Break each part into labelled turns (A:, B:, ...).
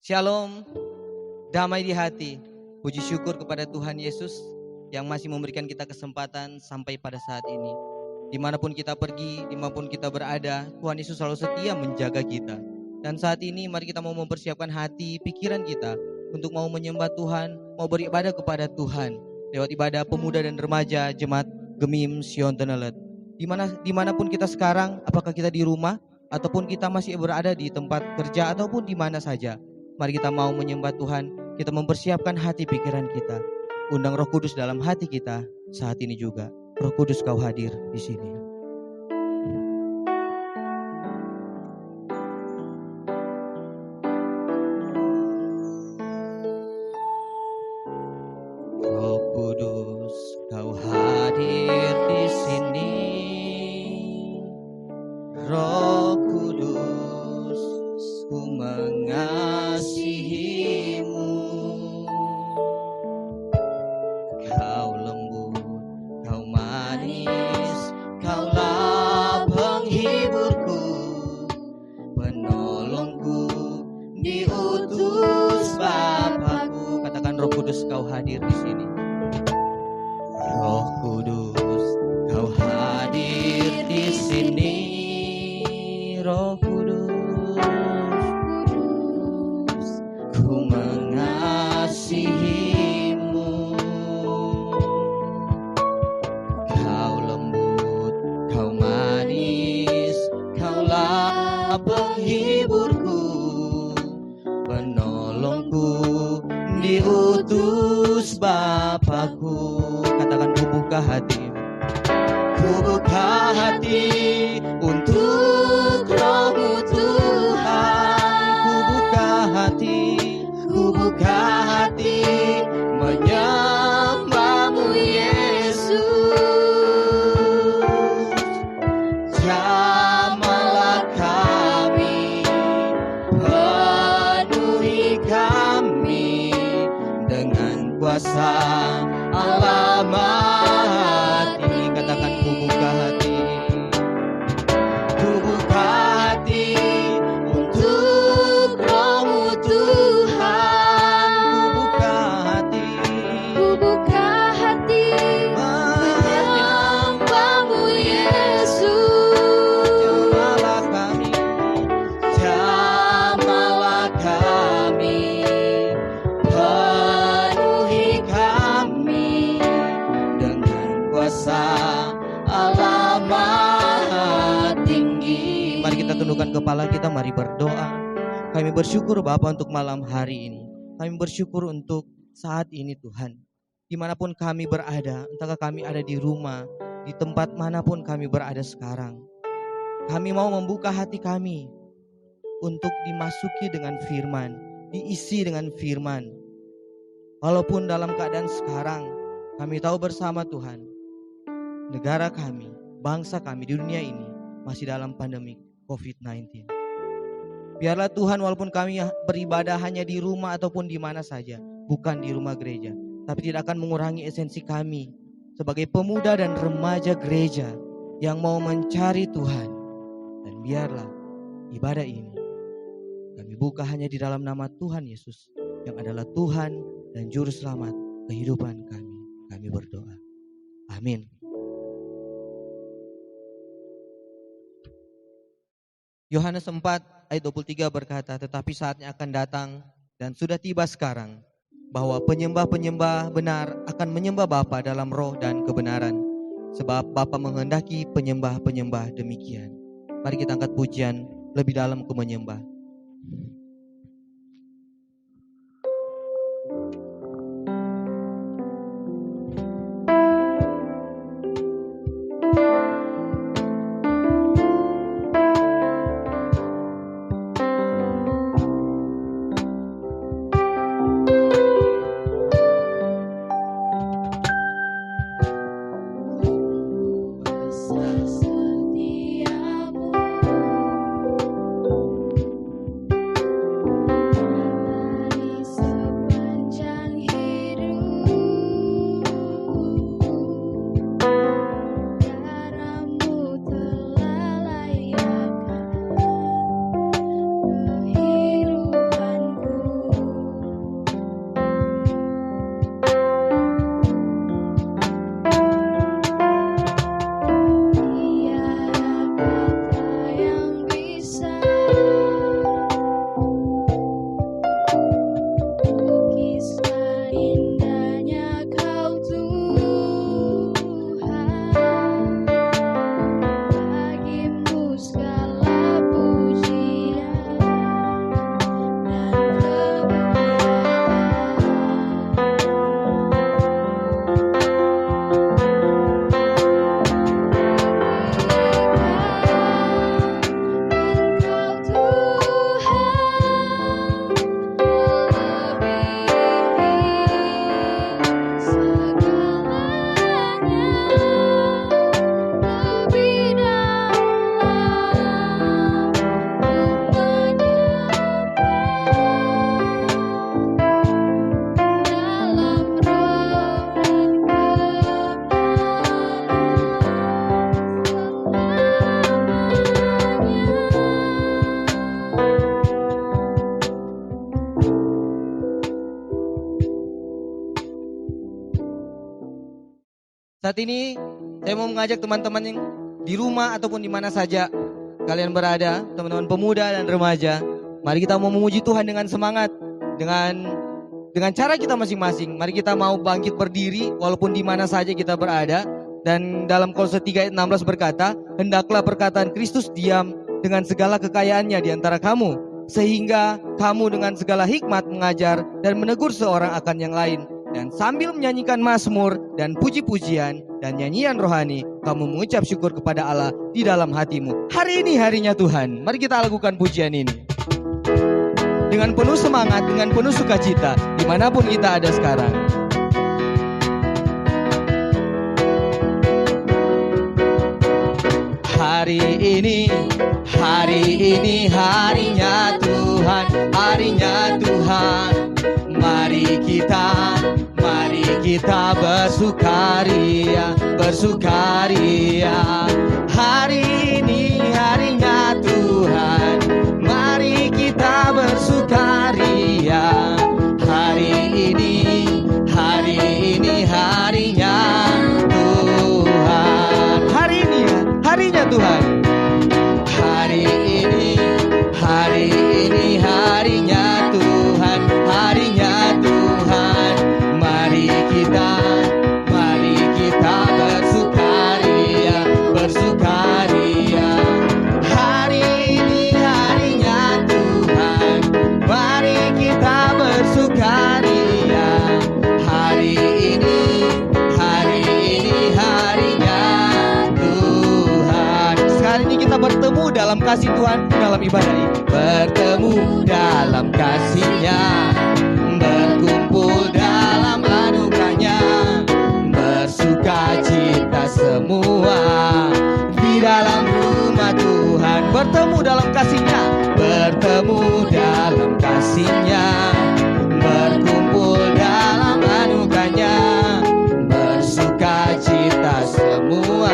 A: Shalom, damai di hati. Puji syukur kepada Tuhan Yesus yang masih memberikan kita kesempatan sampai pada saat ini. Dimanapun kita pergi, dimanapun kita berada, Tuhan Yesus selalu setia menjaga kita. Dan saat ini mari kita mau mempersiapkan hati, pikiran kita untuk mau menyembah Tuhan, mau beribadah kepada Tuhan lewat ibadah pemuda dan remaja Jemaat Gemim Sion Tenelet. Dimanapun kita sekarang, apakah kita di rumah ataupun kita masih berada di tempat kerja ataupun di mana saja, mari kita mau menyembah Tuhan, kita mempersiapkan hati pikiran kita. Undang Roh Kudus dalam hati kita saat ini juga. Roh Kudus, Kau hadir di sini. Roh Kudus, Kau hadir di sini. Roh Kudus, ku mengasihimu. Kau lembut, Kau manis, Kaulah penghiburku, penolongku, diutus Bapakku. Katakan, Roh Kudus, Kau hadir di sini. Roh Kudus, Kau hadir di sini. Roh Kudus, ku mengasihimu. Kau lembut, Kau manis, Kaulah penghiburku, penolongku, diutus Bapakku. Katakan, ku buka hati. Ku buka hati untuk Roh-Mu Tuhan. Ku buka hati menyembah-Mu Yesus. Jamahlah kami, penuhi kami dengan kuasa Allah Maha-Tinggi. Katakan, ku buka hati. Ku buka hati untuk Roh-Mu Tuhan. Ku buka hati menyembah-Mu Yesus. Jamahlah kami, penuhi kami dengan kuasa Allah Maha-Tinggi. Mari kita tundukkan kepala kita, mari berdoa. Kami bersyukur Bapa untuk malam hari ini. Kami bersyukur untuk saat ini Tuhan. Dimanapun kami berada, entahkah kami ada di rumah, di tempat manapun kami berada sekarang, kami mau membuka hati kami untuk dimasuki dengan firman, diisi dengan firman. Walaupun dalam keadaan sekarang, kami tahu bersama Tuhan, negara kami, bangsa kami di dunia ini masih dalam pandemi COVID-19. Biarlah Tuhan, walaupun kami beribadah hanya di rumah ataupun di mana saja, bukan di rumah gereja, tapi tidak akan mengurangi esensi kami sebagai pemuda dan remaja gereja yang mau mencari Tuhan. Dan biarlah ibadah ini kami buka hanya di dalam nama Tuhan Yesus yang adalah Tuhan dan Juru Selamat kehidupan kami. Kami berdoa. Amin. Yohanes 4 ayat 23 berkata, tetapi saatnya akan datang dan sudah tiba sekarang bahwa penyembah-penyembah benar akan menyembah Bapa dalam roh dan kebenaran, sebab Bapa menghendaki penyembah-penyembah demikian. Mari kita angkat pujian lebih dalam ke menyembah. Saat ini saya mau mengajak teman-teman yang di rumah ataupun di mana saja kalian berada, teman-teman pemuda dan remaja, mari kita mau memuji Tuhan dengan semangat, dengan cara kita masing-masing. Mari kita mau bangkit berdiri walaupun di mana saja kita berada. Dan dalam Kolose 3 ayat 16 berkata, hendaklah perkataan Kristus diam dengan segala kekayaannya di antara kamu, sehingga kamu dengan segala hikmat mengajar dan menegur seorang akan yang lain. Dan sambil menyanyikan mazmur dan puji-pujian dan nyanyian rohani, kamu mengucap syukur kepada Allah di dalam hatimu. Hari ini harinya Tuhan, mari kita lakukan pujian ini dengan penuh semangat, dengan penuh sukacita, dimanapun kita ada sekarang. Hari ini harinya Tuhan, harinya Tuhan. Mari kita bersukaria, bersukaria. Hari ini harinya Tuhan, mari kita bersukaria. Hari ini harinya Tuhan. Harinya Tuhan. Hari ini harinya Tuhan, harinya Tuhan. Mari kita bersukaria, bersukaria. Hari ini harinya Tuhan, mari kita bersukaria. Hari ini harinya Tuhan. Sekali ini kita bertemu dalam kasih Tuhan dalam ibadah ini. Bertemu dalam kasih-Nya, berkumpul dalam anugerah-Nya, bersukacita semua di dalam rumah Tuhan. Bertemu dalam kasih-Nya, bertemu dalam kasih-Nya, berkumpul dalam anugerah-Nya, bersukacita semua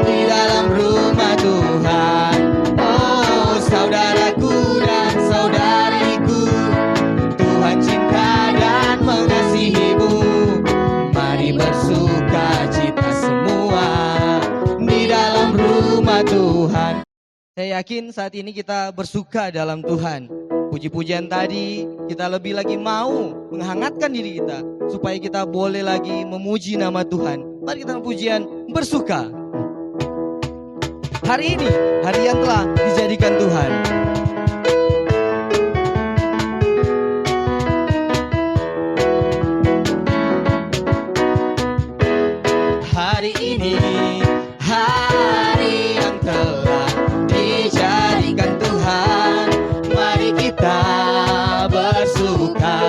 A: di dalam rumah Tuhan. Oh saudaraku dan saudariku, Tuhan cinta dan mengasihimu. Mari bersukacita semua di dalam rumah Tuhan. Saya yakin saat ini kita bersuka dalam Tuhan. Puji-pujian tadi kita lebih lagi mau menghangatkan diri kita supaya kita boleh lagi memuji nama Tuhan. Mari kita pujian bersuka. Hari ini, hari yang telah dijadikan Tuhan. Hari ini, hari yang telah dijadikan Tuhan. Mari kita bersuka.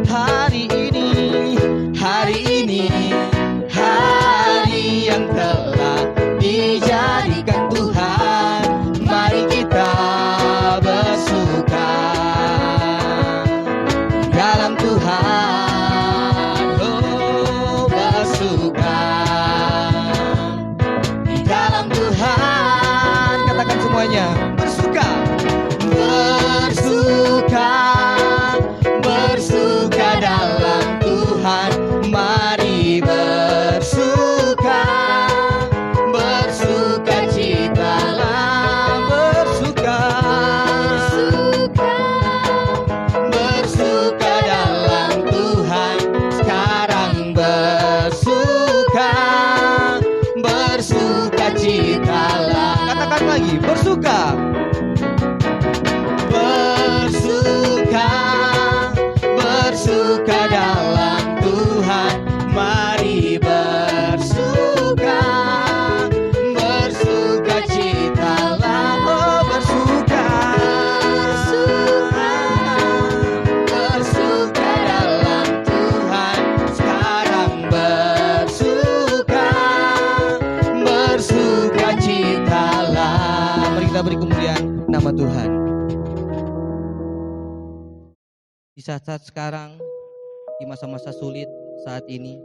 A: Hari ini, hari yang telah dijadikan Tuhan. Mari kita bersuka dalam Tuhan. Oh bersuka di dalam Tuhan. Katakan semuanya, bersuka. Bersuka, bersuka dalam Tuhan. Mari bersuka, bersuka citalah, bersuka, bersuka dalam Tuhan. Sekarang bersuka, bersuka citalah. Katakan lagi, bersuka. Bersuka, bersuka dalam Tuhan. Mari bersuka, bersuka citalah. Oh bersuka, bersuka dalam Tuhan. Sekarang bersuka, bersuka citalah. Mari kita beri kemuliaan nama Tuhan. Di saat-saat sekarang, di masa-masa sulit saat ini,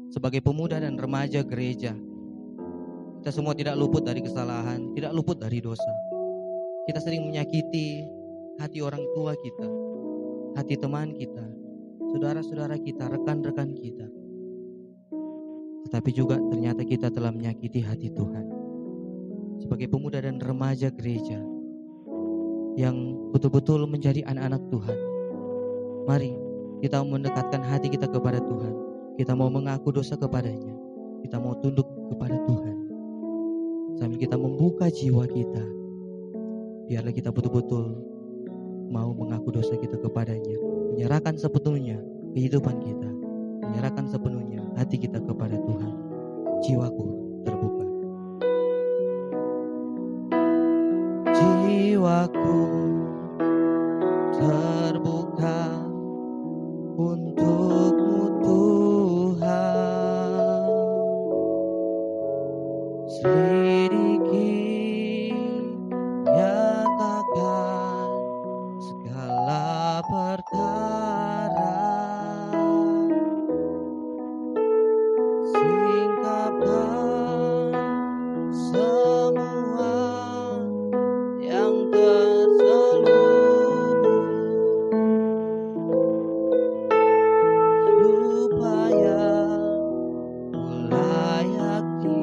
A: sebagai pemuda dan remaja gereja, kita semua tidak luput dari kesalahan, tidak luput dari dosa. Kita sering menyakiti hati orang tua kita, hati teman kita, saudara-saudara kita, rekan-rekan kita. Tetapi juga ternyata kita telah menyakiti hati Tuhan. Sebagai pemuda dan remaja gereja yang betul-betul menjadi anak-anak Tuhan, mari kita mendekatkan hati kita kepada Tuhan. Kita mau mengaku dosa kepadanya. Kita mau tunduk kepada Tuhan. Sambil kita membuka jiwa kita, biarlah kita betul-betul mau mengaku dosa kita kepadanya. Menyerahkan sepenuhnya kehidupan kita. Menyerahkan sepenuhnya hati kita kepada Tuhan. Jiwaku terbuka. Jiwaku terbuka untuk-Mu Tuhan. Selidiki, nyatakan segala perkara. Singkapkan semua yang terselubung, supaya ku layak di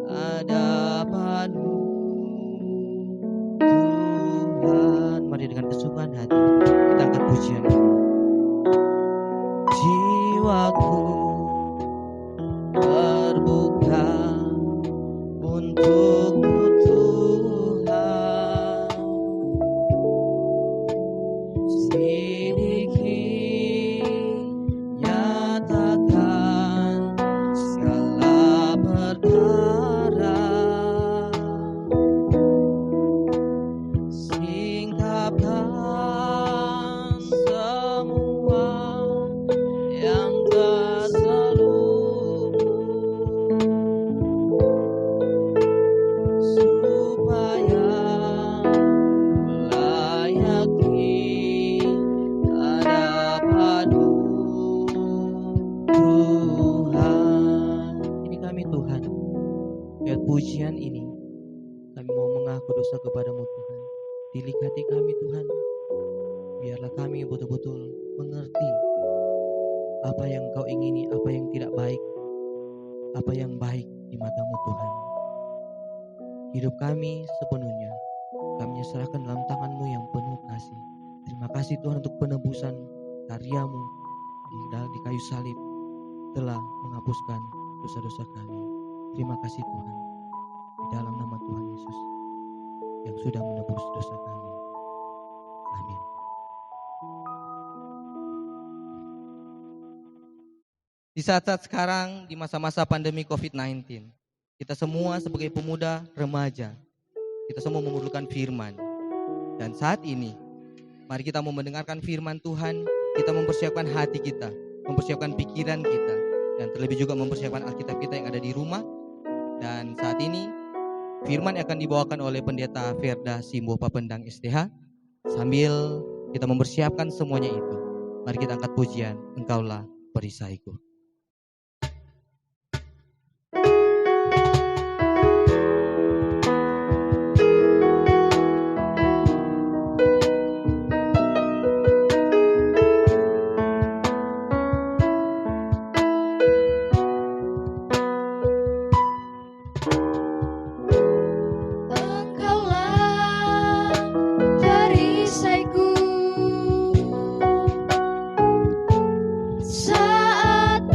A: hadapan-Mu Tuhan. Mari dengan kesungguhan hati kita angkat pujian. Jiwaku terbuka untuk-Mu Tuhan. Selidiki, nyatakan segala perkara. Singkapkan semua yang terselubung, supaya ku layak di hadapan-Mu Tuhan. Ini kami Tuhan, lewat pujian ini kami mau mengaku dosa kepada-Mu Tuhan. Didik hati kami Tuhan, biarlah kami betul-betul mengerti apa yang Engkau ingini, apa yang tidak baik, apa yang baik di mata-Mu Tuhan. Hidup kami sepenuhnya kami serahkan dalam tangan-Mu yang penuh kasih. Terima kasih Tuhan untuk penebusan karya-Mu di kayu salib telah menghapuskan dosa-dosa kami. Terima kasih Tuhan, di dalam nama Tuhan Yesus yang sudah menebus dosa kami. Amin. Di saat-saat sekarang, di masa-masa pandemi COVID-19, kita semua sebagai pemuda, remaja, kita semua memerlukan firman. Dan saat ini, mari kita mau mendengarkan firman Tuhan, kita mempersiapkan hati kita, mempersiapkan pikiran kita, dan terlebih juga mempersiapkan Alkitab kita yang ada di rumah. Dan saat ini, firman akan dibawakan oleh Pendeta Verda Simbo Papendang STH. Sambil kita mempersiapkan semuanya itu, mari kita angkat pujian, Engkaulah perisaiku.
B: Saat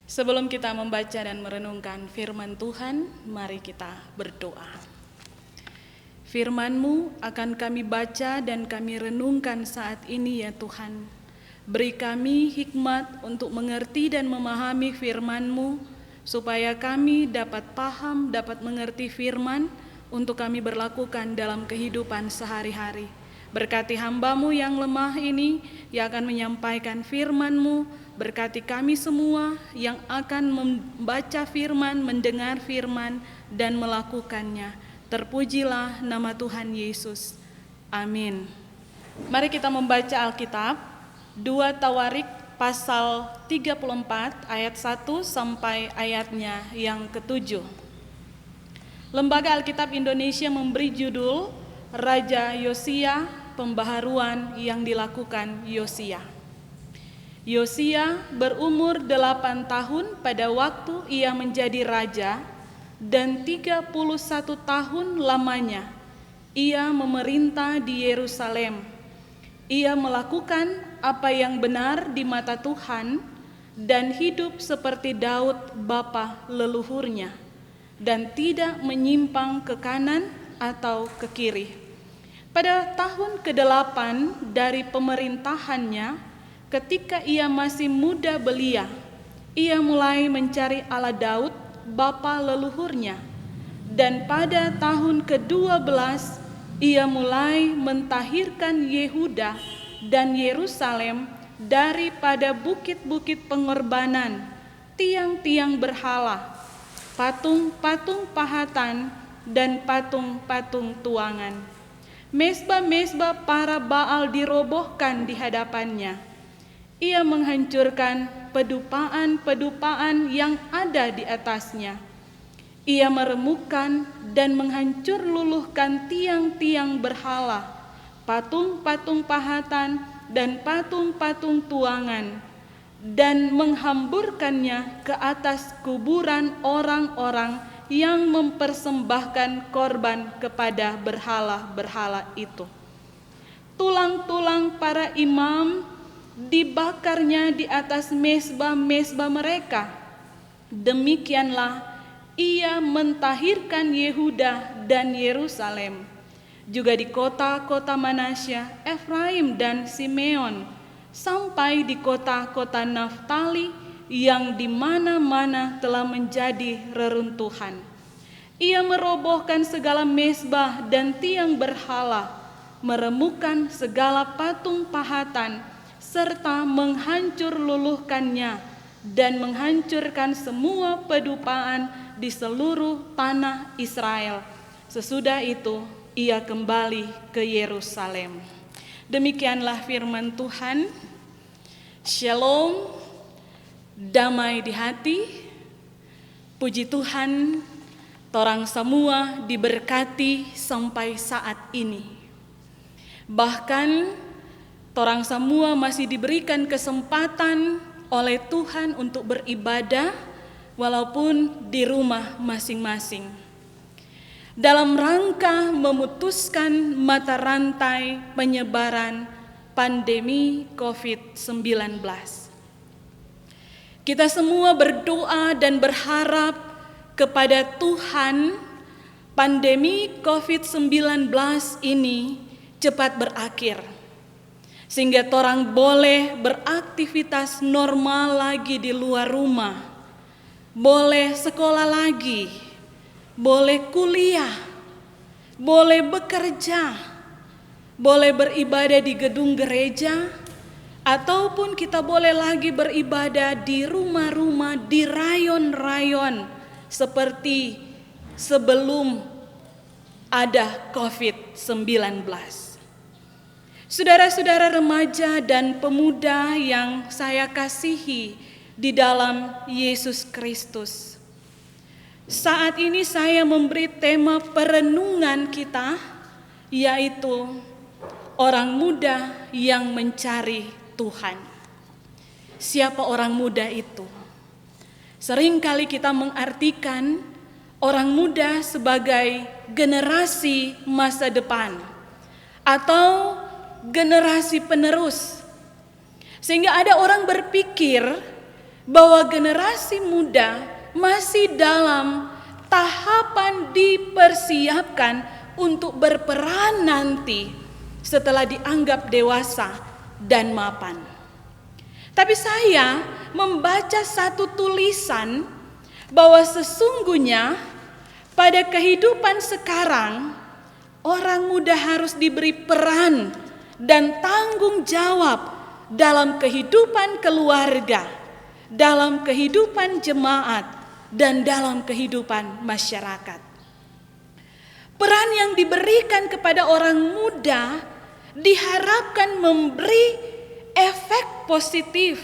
B: Sebelum kita membaca dan merenungkan firman Tuhan, mari kita berdoa. Firman-Mu akan kami baca dan kami renungkan saat ini ya Tuhan. Beri kami hikmat untuk mengerti dan memahami firman-Mu, supaya kami dapat paham, dapat mengerti firman untuk kami berlakukan dalam kehidupan sehari-hari. Berkati hamba-Mu yang lemah ini yang akan menyampaikan firman-Mu. Berkati kami semua yang akan membaca firman, mendengar firman, dan melakukannya. Terpujilah nama Tuhan Yesus. Amin. Mari kita membaca Alkitab, 2 Tawarik pasal 34 ayat 1 sampai ayatnya yang ke-7. Lembaga Alkitab Indonesia memberi judul Raja Yosia, pembaharuan yang dilakukan Yosia. Yosia berumur 8 tahun pada waktu ia menjadi raja, dan 31 tahun lamanya ia memerintah di Yerusalem. Ia melakukan apa yang benar di mata Tuhan dan hidup seperti Daud bapa leluhurnya, dan tidak menyimpang ke kanan atau ke kiri. Pada tahun ke-8 dari pemerintahannya, ketika ia masih muda belia, ia mulai mencari Allah Daud, bapa leluhurnya. Dan pada tahun ke-12, ia mulai mentahirkan Yehuda dan Yerusalem daripada bukit-bukit pengorbanan, tiang-tiang berhala, patung-patung pahatan, dan patung-patung tuangan. Mesbah-mesbah para Baal dirobohkan di hadapannya. Ia menghancurkan pedupaan-pedupaan yang ada di atasnya. Ia meremukkan dan menghancur luluhkan tiang-tiang berhala, patung-patung pahatan, dan patung-patung tuangan, dan menghamburkannya ke atas kuburan orang-orang yang mempersembahkan korban kepada berhala-berhala itu. Tulang-tulang para imam dibakarnya di atas mesbah-mesbah mereka. Demikianlah ia mentahirkan Yehuda dan Yerusalem, juga di kota-kota Manasya, Efraim dan Simeon, sampai di kota-kota Naftali yang di mana-mana telah menjadi reruntuhan. Ia merobohkan segala mesbah dan tiang berhala, meremukkan segala patung pahatan, serta menghancur luluhkannya dan menghancurkan semua pedupaan di seluruh tanah Israel. Sesudah itu ia kembali ke Yerusalem. Demikianlah firman Tuhan. Shalom, damai di hati. Puji Tuhan, torang semua diberkati sampai saat ini. Bahkan torang semua masih diberikan kesempatan oleh Tuhan untuk beribadah walaupun di rumah masing-masing. Dalam rangka memutuskan mata rantai penyebaran pandemi COVID-19. Kita semua berdoa dan berharap kepada Tuhan pandemi COVID-19 ini cepat berakhir, sehingga torang boleh beraktivitas normal lagi di luar rumah, boleh sekolah lagi, boleh kuliah, boleh bekerja, boleh beribadah di gedung gereja, ataupun kita boleh lagi beribadah di rumah-rumah, di rayon-rayon seperti sebelum ada COVID-19. Saudara-saudara remaja dan pemuda yang saya kasihi di dalam Yesus Kristus, saat ini saya memberi tema perenungan kita, yaitu orang muda yang mencari Tuhan. Siapa orang muda itu? Seringkali kita mengartikan orang muda sebagai generasi masa depan atau generasi penerus. Sehingga ada orang berpikir bahwa generasi muda masih dalam tahapan dipersiapkan untuk berperan nanti setelah dianggap dewasa dan mapan. Tapi saya membaca satu tulisan bahwa sesungguhnya pada kehidupan sekarang orang muda harus diberi peran dan tanggung jawab dalam kehidupan keluarga, dalam kehidupan jemaat, dan dalam kehidupan masyarakat. Peran yang diberikan kepada orang muda diharapkan memberi efek positif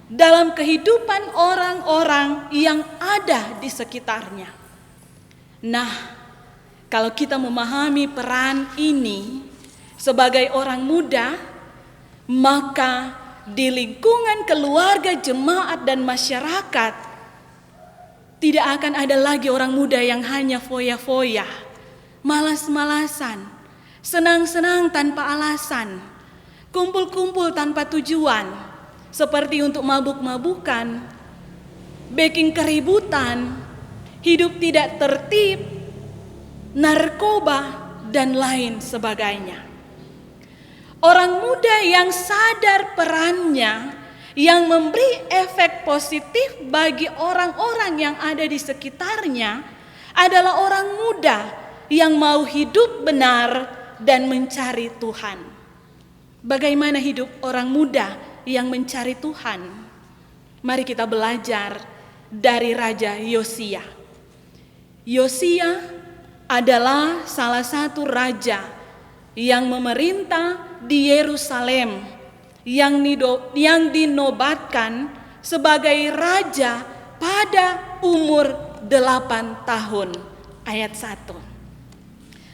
B: dalam kehidupan orang-orang yang ada di sekitarnya. Nah, kalau kita memahami peran ini sebagai orang muda, maka di lingkungan keluarga, jemaat, dan masyarakat tidak akan ada lagi orang muda yang hanya foya-foya, malas-malasan, senang-senang tanpa alasan, kumpul-kumpul tanpa tujuan, seperti untuk mabuk-mabukan, bikin keributan, hidup tidak tertib, narkoba, dan lain sebagainya. Orang muda yang sadar perannya, yang memberi efek positif bagi orang-orang yang ada di sekitarnya, adalah orang muda yang mau hidup benar dan mencari Tuhan. Bagaimana hidup orang muda yang mencari Tuhan? Mari kita belajar dari Raja Yosia. Yosia adalah salah satu raja yang memerintah di Yerusalem, yang dinobatkan sebagai raja pada umur 8 tahun. Ayat 1.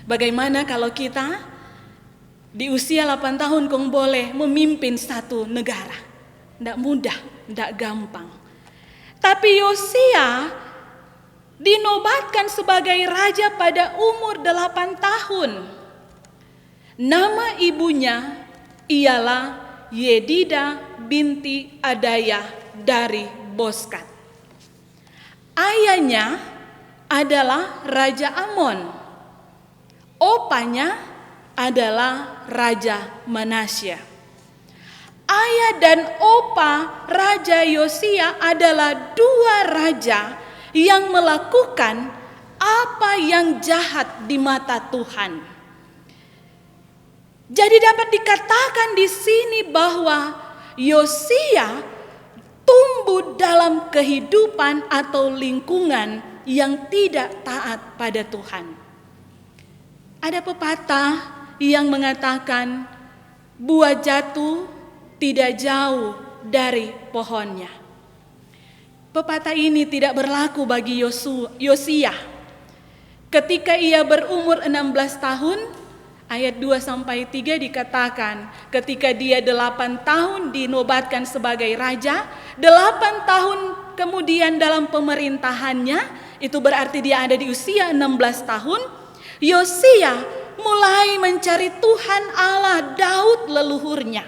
B: Bagaimana kalau kita di usia 8 tahun kong boleh memimpin satu negara? Tidak mudah, tidak gampang. Tapi Yosia dinobatkan sebagai raja pada umur 8 tahun. Nama ibunya ialah Yedida binti Adaya dari Boskat. Ayahnya adalah Raja Amon. Opanya adalah Raja Manasya. Ayah dan opa Raja Yosia adalah dua raja yang melakukan apa yang jahat di mata Tuhan. Jadi dapat dikatakan di sini bahwa Yosia tumbuh dalam kehidupan atau lingkungan yang tidak taat pada Tuhan. Ada pepatah yang mengatakan buah jatuh tidak jauh dari pohonnya. Pepatah ini tidak berlaku bagi Yosia. Ketika ia berumur 16 tahun, ayat 2-3 dikatakan, ketika dia 8 tahun dinobatkan sebagai raja, 8 tahun kemudian dalam pemerintahannya, itu berarti dia ada di usia 16 tahun, Yosia mulai mencari Tuhan Allah Daud leluhurnya.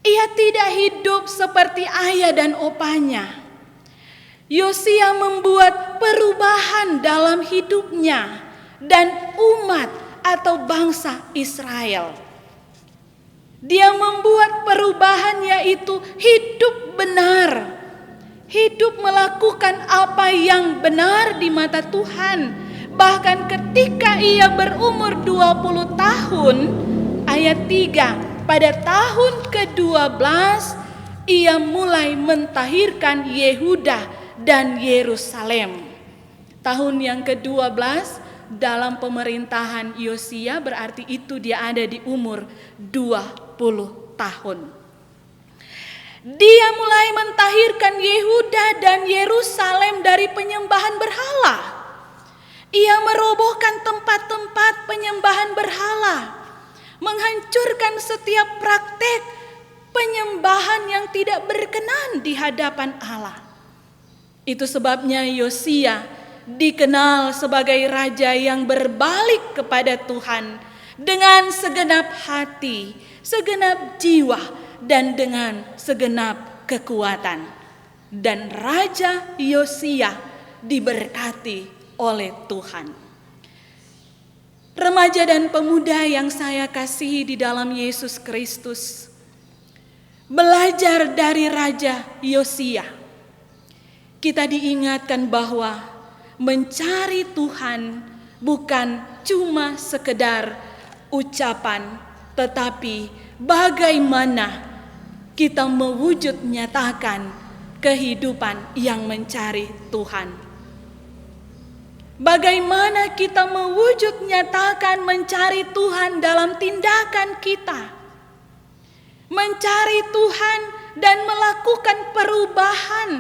B: Ia tidak hidup seperti ayah dan opanya. Yosia membuat perubahan dalam hidupnya dan umat atau bangsa Israel. Dia membuat perubahan, yaitu hidup benar, hidup melakukan apa yang benar di mata Tuhan. Bahkan ketika ia berumur 20 tahun, ayat 3, pada tahun ke-12 ia mulai mentahirkan Yehuda dan Yerusalem. Tahun yang ke-12 dalam pemerintahan Yosia, berarti itu dia ada di umur 20 tahun. Dia mulai mentahirkan Yehuda dan Yerusalem dari penyembahan berhala. Ia merobohkan tempat-tempat penyembahan berhala, menghancurkan setiap praktek penyembahan yang tidak berkenan di hadapan Allah. Itu sebabnya Yosia dikenal sebagai raja yang berbalik kepada Tuhan dengan segenap hati, segenap jiwa, dan dengan segenap kekuatan. dan Raja Yosia diberkati oleh Tuhan. Remaja dan pemuda yang saya kasihi di dalam Yesus Kristus, belajar dari Raja Yosia, kita diingatkan bahwa mencari Tuhan bukan cuma sekedar ucapan, tetapi bagaimana kita mewujud nyatakan kehidupan yang mencari Tuhan. Bagaimana kita mewujud nyatakan mencari Tuhan dalam tindakan kita. Mencari Tuhan dan melakukan perubahan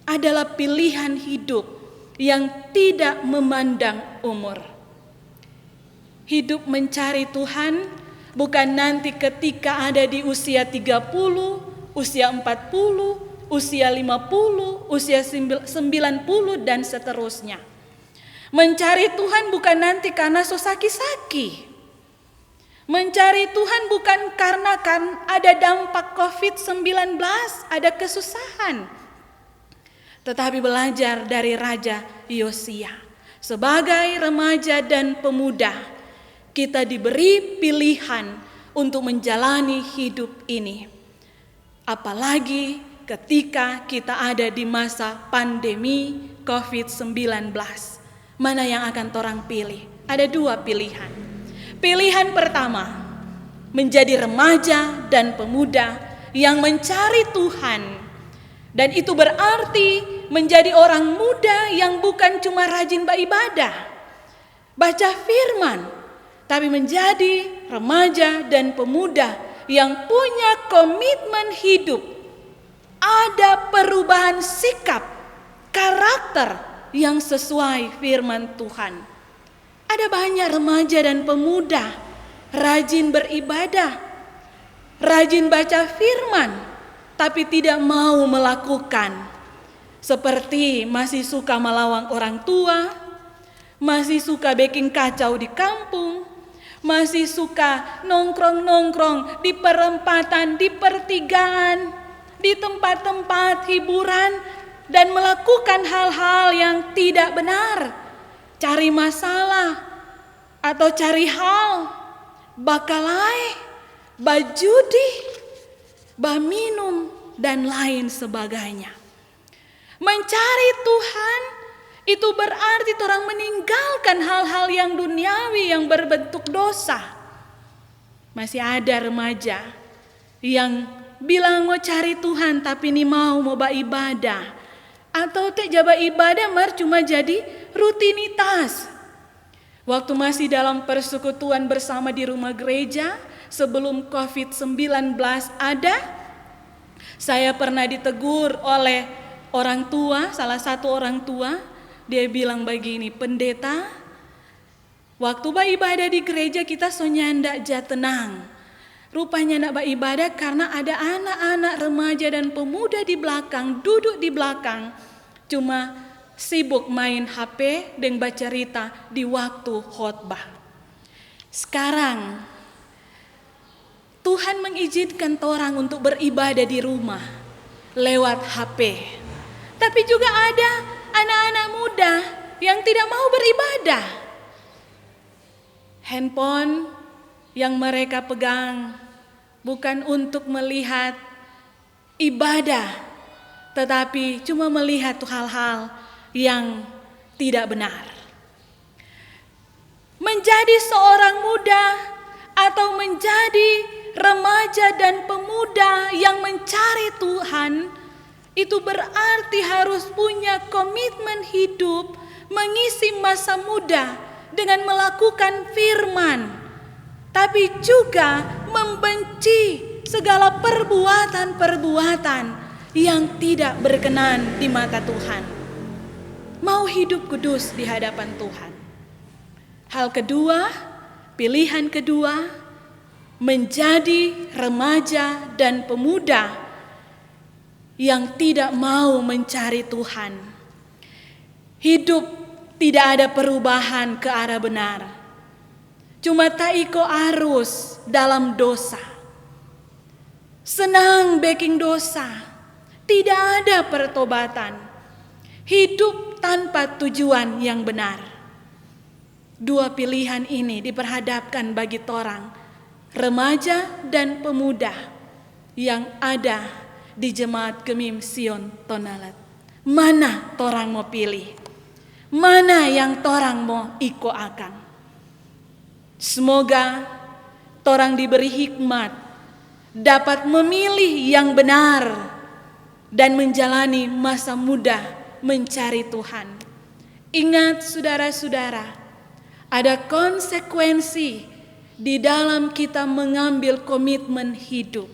B: adalah pilihan hidup yang tidak memandang umur. Hidup mencari Tuhan bukan nanti ketika ada di usia 30, usia 40, usia 50, usia 90 dan seterusnya. Mencari Tuhan bukan nanti karena sosaki-saki. Mencari Tuhan bukan karena kan ada dampak COVID-19, ada kesusahan. Tetapi belajar dari Raja Yosia. Sebagai remaja dan pemuda, kita diberi pilihan untuk menjalani hidup ini. Apalagi ketika kita ada di masa pandemi COVID-19. Mana yang akan torang pilih? Ada dua pilihan. Pilihan pertama, menjadi remaja dan pemuda yang mencari Tuhan. Dan itu berarti menjadi orang muda yang bukan cuma rajin beribadah, baca firman, tapi menjadi remaja dan pemuda yang punya komitmen hidup. Ada perubahan sikap, karakter yang sesuai firman Tuhan. Ada banyak remaja dan pemuda rajin beribadah, rajin baca firman, tapi tidak mau melakukan. Seperti masih suka melawan orang tua, masih suka bikin kacau di kampung, masih suka nongkrong-nongkrong di perempatan, di pertigaan, di tempat-tempat hiburan, dan melakukan hal-hal yang tidak benar, cari masalah atau cari hal, bakalai, bajudi, baminum, dan lain sebagainya. Mencari Tuhan itu berarti orang meninggalkan hal-hal yang duniawi yang berbentuk dosa. Masih ada remaja yang bilang mau cari Tuhan tapi ini mau beribadah. Atau jaba ibadah cuma jadi rutinitas. Waktu masih dalam persekutuan bersama di rumah gereja sebelum COVID-19 ada, saya pernah ditegur oleh orang tua, salah satu orang tua. Dia bilang begini, pendeta, waktu beribadah di gereja kita soalnya ndak tenang. Rupanya nak beribadah karena ada anak-anak remaja dan pemuda di belakang, duduk di belakang, cuma sibuk main HP dan baca cerita di waktu khotbah. Sekarang Tuhan mengizinkan orang untuk beribadah di rumah lewat HP. Tapi juga ada anak-anak muda yang tidak mau beribadah. Handphone yang mereka pegang bukan untuk melihat ibadah, tetapi cuma melihat hal-hal yang tidak benar. Menjadi seorang muda atau menjadi remaja dan pemuda yang mencari Tuhan, itu berarti harus punya komitmen hidup, mengisi masa muda dengan melakukan firman, tapi juga membenci segala perbuatan-perbuatan yang tidak berkenan di mata Tuhan. Mau hidup kudus di hadapan Tuhan. Hal kedua, pilihan kedua, menjadi remaja dan pemuda yang tidak mau mencari Tuhan. Hidup tidak ada perubahan ke arah benar. Cuma taiko arus dalam dosa. Senang baking dosa. Tidak ada pertobatan. Hidup tanpa tujuan yang benar. Dua pilihan ini diperhadapkan bagi torang, remaja dan pemuda yang ada di Jemaat Gemim Sion Tonalat. Mana torang mau pilih? Mana yang torang mau iko akang? Semoga torang diberi hikmat, dapat memilih yang benar dan menjalani masa muda mencari Tuhan. Ingat saudara-saudara, ada konsekuensi di dalam kita mengambil komitmen hidup.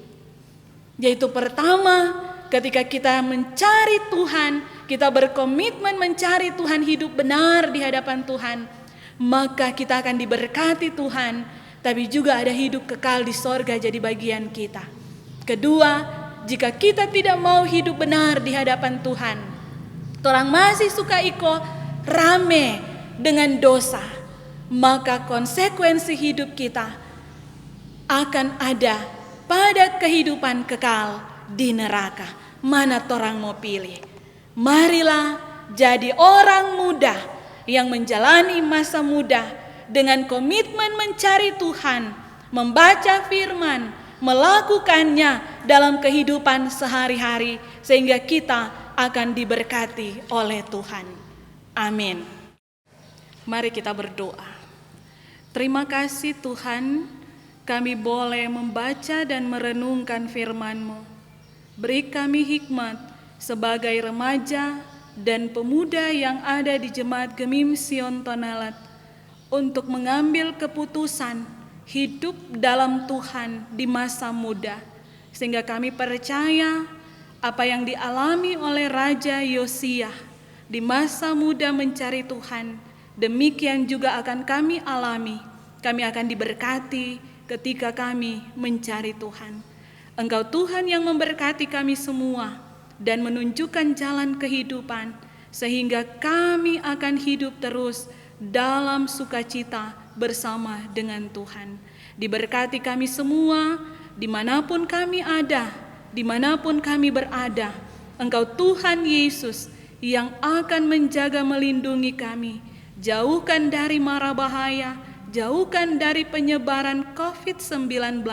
B: Yaitu pertama, ketika kita mencari Tuhan, kita berkomitmen mencari Tuhan, hidup benar di hadapan Tuhan, maka kita akan diberkati Tuhan, tapi juga ada hidup kekal di sorga jadi bagian kita. Kedua, jika kita tidak mau hidup benar di hadapan Tuhan, orang masih suka iko rame dengan dosa, maka konsekuensi hidup kita akan ada pada kehidupan kekal di neraka. Mana torang mau pilih? Marilah jadi orang muda yang menjalani masa muda dengan komitmen mencari Tuhan, membaca firman, melakukannya dalam kehidupan sehari-hari, sehingga kita akan diberkati oleh Tuhan. Amin. Mari kita berdoa. Terima kasih Tuhan, kami boleh membaca dan merenungkan firman-Mu. Beri kami hikmat sebagai remaja dan pemuda yang ada di Jemaat Gemim Sion Tonalat untuk mengambil keputusan hidup dalam Tuhan di masa muda, sehingga kami percaya apa yang dialami oleh Raja Yosia di masa muda mencari Tuhan, demikian juga akan kami alami. Kami akan diberkati ketika kami mencari Tuhan. Engkau Tuhan yang memberkati kami semua dan menunjukkan jalan kehidupan, sehingga kami akan hidup terus dalam sukacita bersama dengan Tuhan. Diberkati kami semua, dimanapun kami ada, dimanapun kami berada. Engkau Tuhan Yesus yang akan menjaga melindungi kami. Jauhkan dari mara bahaya, jauhkan dari penyebaran COVID-19.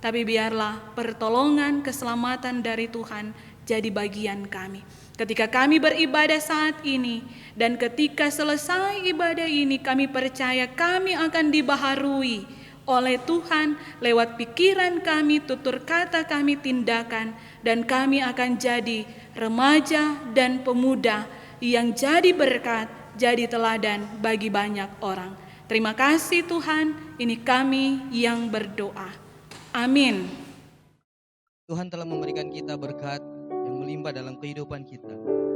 B: Tapi biarlah pertolongan keselamatan dari Tuhan jadi bagian kami. Ketika kami beribadah saat ini dan ketika selesai ibadah ini, kami percaya kami akan dibaharui oleh Tuhan lewat pikiran kami, tutur kata kami, tindakan, dan kami akan jadi remaja dan pemuda yang jadi berkat, jadi teladan bagi banyak orang. Terima kasih Tuhan, ini kami yang berdoa. Amin.
A: Tuhan telah memberikan kita berkat yang melimpah dalam kehidupan kita.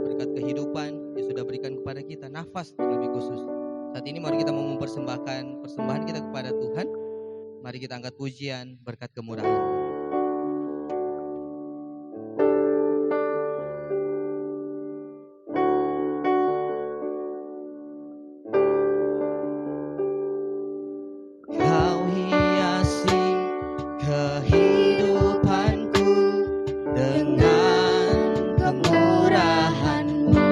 A: Berkat kehidupan yang sudah berikan kepada kita, nafas lebih khusus. Saat ini mari kita mau mempersembahkan persembahan kita kepada Tuhan. Mari kita angkat pujian berkat kemurahan. Kau hiasi kehidupanku dengan kemurahan-Mu.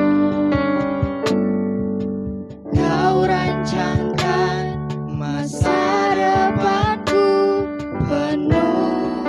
A: Kau rancangkan masa depanku penuh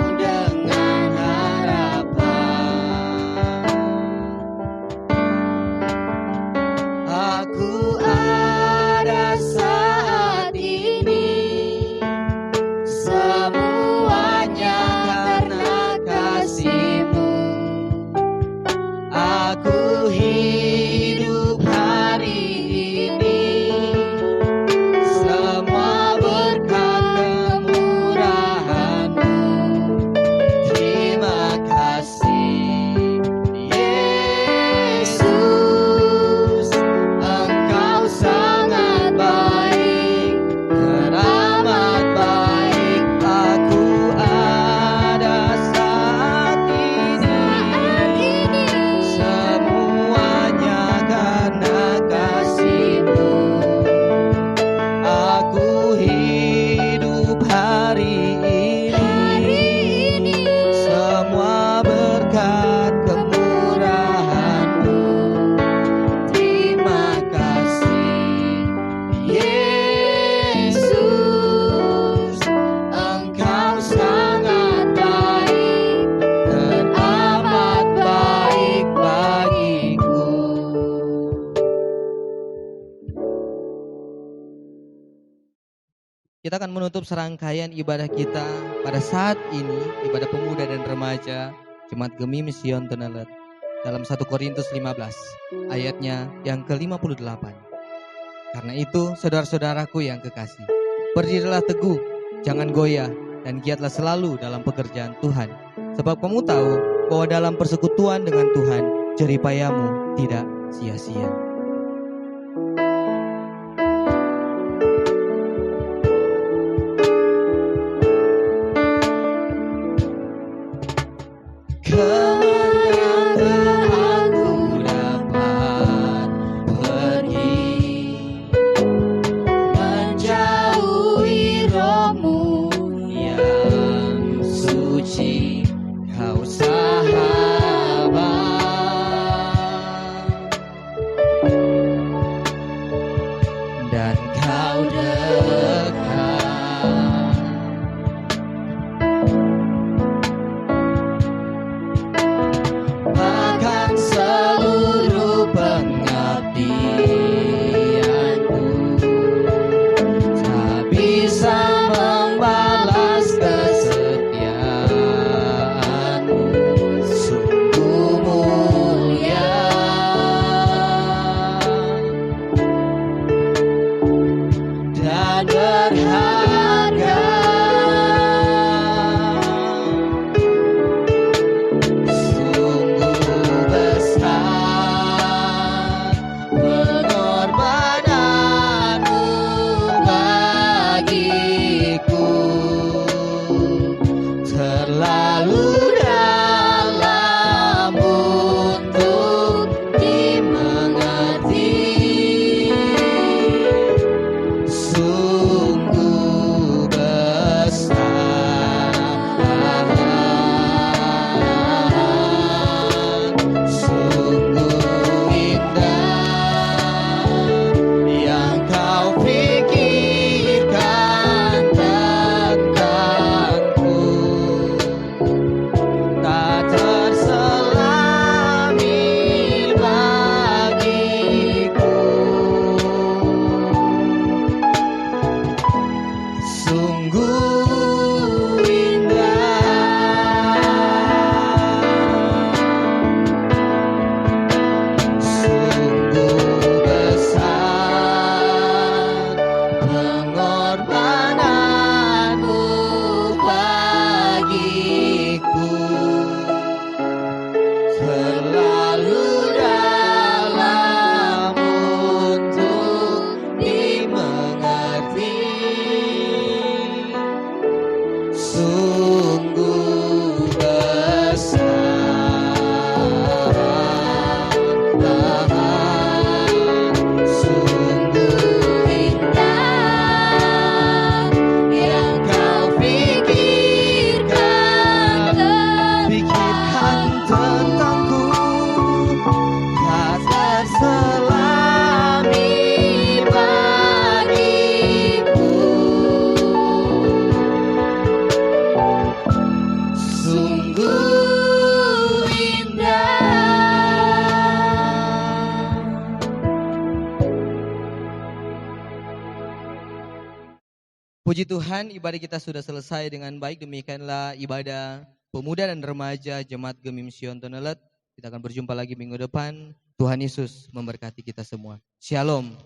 A: Kita akan menutup serangkaian ibadah kita pada saat ini, ibadah pemuda dan remaja Jemaat Gemim Sion Tenelet dalam 1 Korintus 15 ayatnya yang ke-58. Karena itu, saudara-saudaraku yang kekasih, berdirilah teguh, jangan goyah, dan giatlah selalu dalam pekerjaan Tuhan. Sebab kamu tahu bahwa dalam persekutuan dengan Tuhan, jeripayamu tidak sia-sia. Puji Tuhan, ibadah kita sudah selesai dengan baik. Demikianlah ibadah pemuda dan remaja Jemaat Gemim Sion Tenelet. Kita akan berjumpa lagi minggu depan. Tuhan Yesus memberkati kita semua. Shalom.